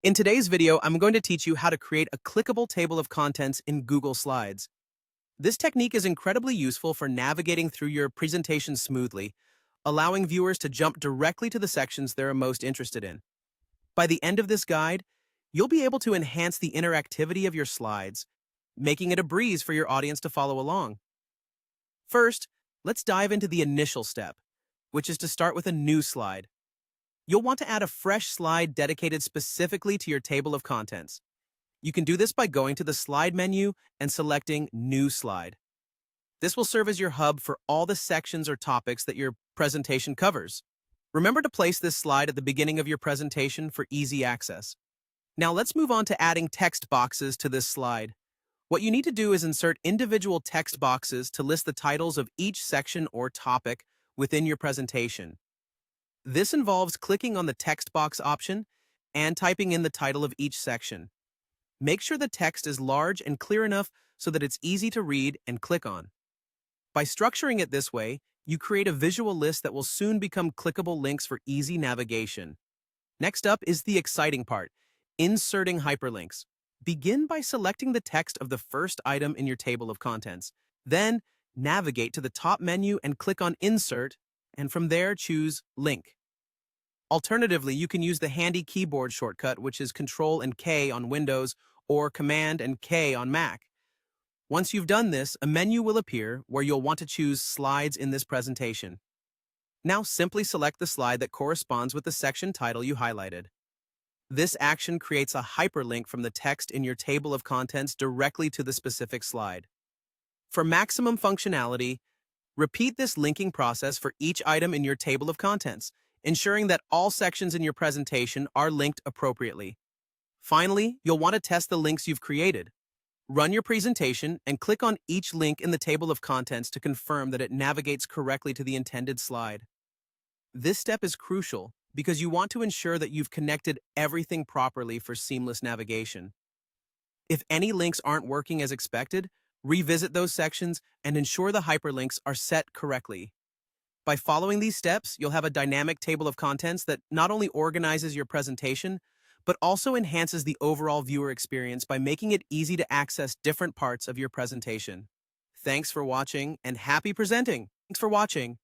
In today's video, I'm going to teach you how to create a clickable table of contents in Google Slides. This technique is incredibly useful for navigating through your presentation smoothly, allowing viewers to jump directly to the sections they're most interested in. By the end of this guide, you'll be able to enhance the interactivity of your slides, making it a breeze for your audience to follow along. First, let's dive into the initial step, which is to start with a new slide. You'll want to add a fresh slide dedicated specifically to your table of contents. You can do this by going to the slide menu and selecting New Slide. This will serve as your hub for all the sections or topics that your presentation covers. Remember to place this slide at the beginning of your presentation for easy access. Now let's move on to adding text boxes to this slide. What you need to do is insert individual text boxes to list the titles of each section or topic within your presentation. This involves clicking on the text box option and typing in the title of each section. Make sure the text is large and clear enough so that it's easy to read and click on. By structuring it this way, you create a visual list that will soon become clickable links for easy navigation. Next up is the exciting part, inserting hyperlinks. Begin by selecting the text of the first item in your table of contents. Then, navigate to the top menu and click on Insert, and from there choose Link. Alternatively, you can use the handy keyboard shortcut, which is Control and K on Windows or Command and K on Mac. Once you've done this, a menu will appear where you'll want to choose Slides in this presentation. Now simply select the slide that corresponds with the section title you highlighted. This action creates a hyperlink from the text in your table of contents directly to the specific slide. For maximum functionality, repeat this linking process for each item in your table of contents, ensuring that all sections in your presentation are linked appropriately. Finally, you'll want to test the links you've created. Run your presentation and click on each link in the table of contents to confirm that it navigates correctly to the intended slide. This step is crucial because you want to ensure that you've connected everything properly for seamless navigation. If any links aren't working as expected, revisit those sections and ensure the hyperlinks are set correctly. By following these steps, you'll have a dynamic table of contents that not only organizes your presentation, but also enhances the overall viewer experience by making it easy to access different parts of your presentation. Thanks for watching and happy presenting! Thanks for watching.